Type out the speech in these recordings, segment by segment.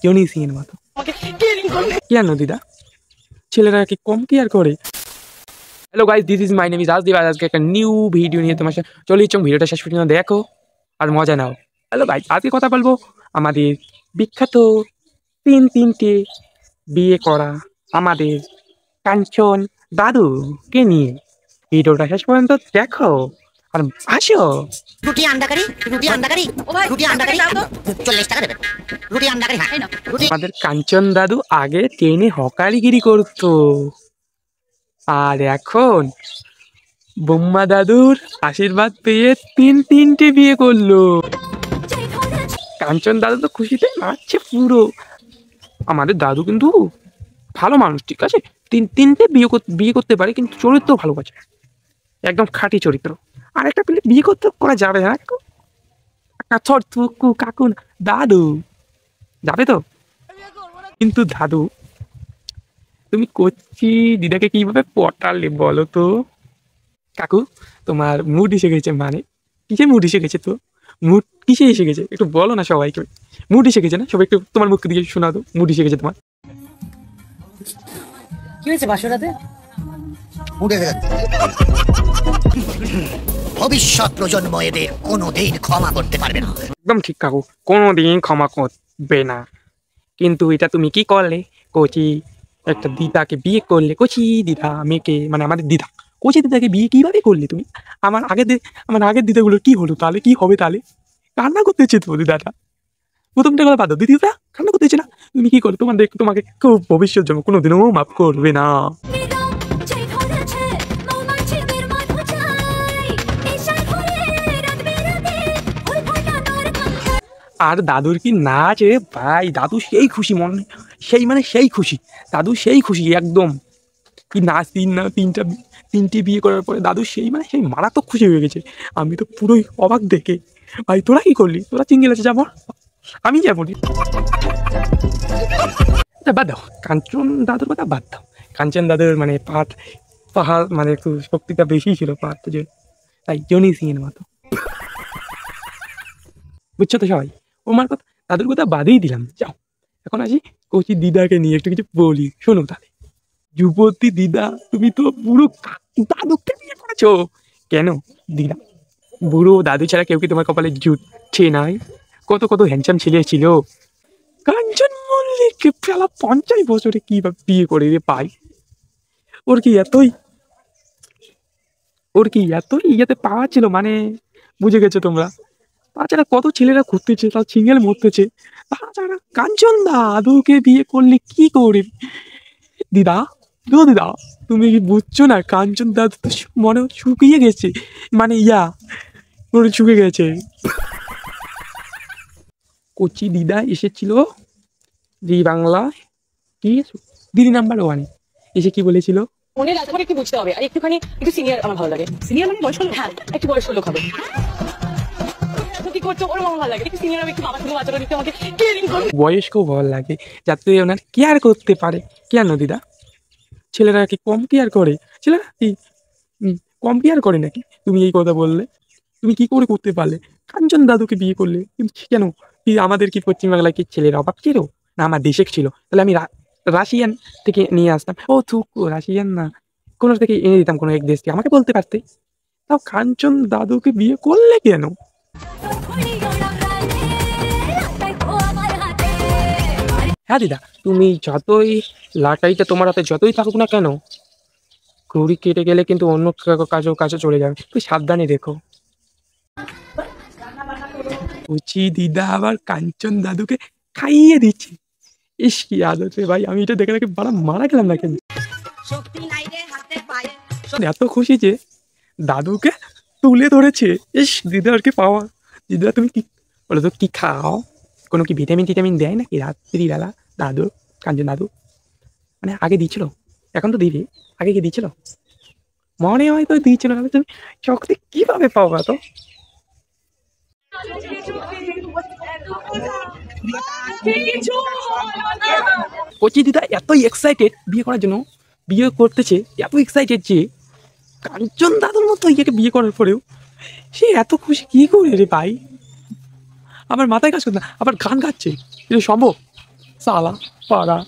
Johnny Singh এর মতো। কেন দিদা, ছেলেরা কি কম কেয়ার করে? Hello guys, this is my name is Rajdeep. আজকে একটা নিউ ভিডিও নিয়ে তোমার সাথে চলে এসেছি। ভিডিওটা শেষ পর্যন্ত দেখো আর মজা নাও। হ্যালো গাইস, আজকে কথা বলবো আমাদের বিখ্যাত তিনটে বিয়ে করা আমাদের কাঞ্চন দাদুকে নিয়ে। ভিডিওটা শেষ পর্যন্ত দেখো আর আসো। রুটি আন্ডা কারি, রুটি আন্ডা কারি, ও ভাই রুটি আন্ডা কারি 40 টাকা দেবেন। রুটি আন্ডা কারি, হ্যাঁ রুটি। আমাদের কাঞ্চন দাদু আগে ট্রেনে হকারিগিরি করতো, আর এখন বোম্মা দাদুর আশীর্বাদ পেয়ে তিনটে বিয়ে করলো। কাঞ্চন দাদু তো খুশিতে নাচছে পুরো। আমাদের দাদু কিন্তু ভালো মানুষ, ঠিক আছে, তিনটে বিয়ে করতে পারে, কিন্তু চরিত্র ভালো আছে, একদম খাঁটি চরিত্র। আর একটা পেলে বিয়ে করা যাবে না। কাকু না, দাদু যাবে তো। কিন্তু দাদু, তুমি কচ্ছি দিদাকে কিভাবে পটালে বলো তো? কাকু, তোমার মুড এসে গেছে, মানে কিসে মুড এসে গেছে? তো মুড কিসে এসে গেছে একটু বলো না সবাইকে। মুড এসে গেছে না, সবাই একটু তোমার মুখ দিয়ে শোনা দো। মুড এসে গেছে তোমার? কি হয়েছে বাসরাতে? মুড এসে গেছে। ভবিষ্যৎ প্রজন্ম এদের কোনোদিন ক্ষমা করতে পারবে না। একদম ঠিক কাকু, কোনোদিন ক্ষমা করবে না। কিন্তু এটা তুমি কি করলে? কোচি একটা দিদাকে বিয়ে করলে। কোচি দিদা মেয়েকে, মানে আমাদের দিদা, কোচি দিদাকে বিয়ে কিভাবে করলে তুমি? আমার আগের দিদাগুলোর কি হলো তাহলে? কি হবে তাহলে? কান্না করতেছে তো দিদাটা। প্রথমটা কথা বাদ দাও, দিদিটা কান্না করতেছে না। তুমি কি করো? তোমাকে খুব ভবিষ্যৎ জন্য কোনোদিনও মাফ করবে না। আর দাদুর কি নাচ রে ভাই! দাদু সেই খুশি, মনে সেই খুশি। দাদু সেই খুশি একদম। কি নাচ! তিনটে বিয়ে করার পরে দাদু সেই মারাত্মক খুশি হয়ে গেছে। আমি তো পুরোই অবাক দেখে। ভাই তোরা কি করলি? তোরা সিঙ্গেল আছে যাবো, আমি যাবো। বাদ দাও, কাঞ্চন দাদুর কথা বাদ দাও। কাঞ্চন দাদুর মানে পাহাড় মানে একটু শক্তিটা বেশি ছিল পাহাড়, তো তাই জনি সিং এর মতো, বুঝছো তো সবাই? ওমার কথা, দাদুর কথা বাদেই দিলাম। যাও, এখন আসি কচি দিদাকে নিয়ে একটু কিছু বলি, শোনো তাহলে। যুবতী দিদা, তুমি তো বুড়ো দাদুকে বিয়ে করেছো কেন? দিদা, বুড়ো দাদু ছাড়া কেউ কি তোমার কপালে জুটছে নাই? কত হ্যান্ডসাম ছেলে ছিল। কাঞ্চন মল্লিককে ফেলা 50 বছরে কি বিয়ে করে রে পাই? ওর কি ইয়াতে পাওয়া ছিল, মানে বুঝে গেছো তোমরা? তাছাড়া কত ছেলেরা ঘুরতেছে, তাও সিঙ্গেল মরতেছে। তাছাড়া কাঞ্চন দাদুকে বিয়ে করলে কি করে? দিদা, দিদা, তুমি কি বুঝছো না? কাঞ্চন দাদু তো মনে শুকিয়ে গেছে, মানে মনে শুকিয়ে গেছে। কচি দিদা এসেছিল জি বাংলা কি দিদি নাম্বার 1 এসে কি বলেছিল? মনে রাখবে, একটু বুঝতে হবে, আর একটুখানি একটু সিনিয়র আমার ভালো লাগে। সিনিয়র মানে বয়স্ক? হ্যাঁ, একটু বয়স্ক লোক হবে। কি করছো ওর আমার ভালো লাগে, একটু সিনিয়র হবে, একটু বাবা ছিল আচরণ, একটু আমাকে কেয়ারিং করবে। বয়স্কও ভালো লাগে, যাতে ওনার কেয়ার করতে পারে। কেন দিদা, ছেলেরা কি কম কেয়ার করে? ছেলেরা কি কম কেয়ার করে নাকি? তুমি এই কথা বললে, তুমি কি করে করতে পারলে? কাঞ্চন দাদুকে বিয়ে করলে, কিন্তু কেন? কি আমাদের কি পশ্চিমবাংলায় কি ছেলের অভাব ছিল না? আমার দেশে ছিল, তাহলে আমি রাশিয়ান থেকে নিয়ে আসতাম। ও থুক, রাশিয়ান না, কোনো থেকে এনে দিতাম, কোনো এক দেশ থেকে। আমাকে বলতে পারতে। তাও কাঞ্চন দাদুকে বিয়ে করলে কেন? হ্যাঁ দিদা, তুমি যতই লাটাইটা তোমার হাতে যতই থাকুক না কেন, ঘুড়ি কেটে গেলে কিন্তু অন্য কাছে চলে যাবে, তুই সাবধানে দেখো। বুঝি দিদা আবার কাঞ্চন দাদুকে খাইয়ে দিচ্ছে। ইস কি আদত রে ভাই! আমি এটা দেখে মারা গেলাম না কেন? এত খুশি যে দাদুকে তুলে ধরেছে। ইস দিদার কি পাওয়া! দিদা তুমি কি বলো তো, কি খাও? কোনো কি ভিটামিন দেয় নাকি রাত্রিবেলা দাদু? কাঞ্চন দাদু মানে আগে দিচ্ছিল, এখন তো দিবি, আগে কি দিচ্ছিল? মনে হয় তো দিচ্ছিল না। তুমি শক্তি কিভাবে পাওয়া তো? কচি দিদা এতই এক্সাইটেড বিয়ে করার জন্য, বিয়ে করতেছে এত এক্সাইটেড যে কাঞ্চন দাদুর মতো ইয়াকে বিয়ে করার পরেও সে এত খুশি কি করে রে ভাই? আমার মাথায় কাজ করছে না, আবার গান গাচ্ছে। এটা সম্ভব? সালা পাড়া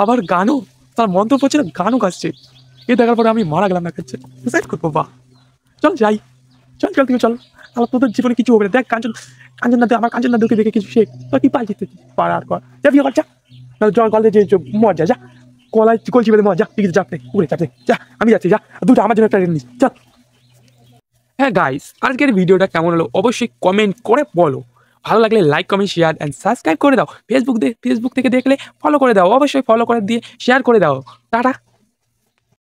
আবার গানও, তার মন্ত্র পড়ছে না, গানও গাচ্ছে। এ দেখার পরে আমি মারা গেলাম না কাছে, সুসাইড করবো। বাহ, চল যাই, চল চল তুই চল। তাহলে তোদের জীবনে কিছু হবে না। দেখ কাঞ্চন, কাঞ্চন না, আমার কাঞ্চন না দেখে দেখে কিছু শেখ। তোর কি পাই যেতে পাড়া আর কর, যা বিয়ে কর, যা জল কলে যে মজা, যা কলায় কলছি বেঁধে মজা, ঠিক আছে চাপতে উড়ে চাপতে, যা আমি যাচ্ছি, যা দুটো আমার জন্য একটা রেন নিস, চল। হ্যাঁ গাইস, আজকের ভিডিওটা কেমন হলো অবশ্যই কমেন্ট করে বলো। ভালো লাগলে like comment share and subscribe করে দাও। ফেসবুক থেকে দেখলে ফলো করে দাও, অবশ্যই ফলো করে দিয়ে শেয়ার করে দাও। টাটা।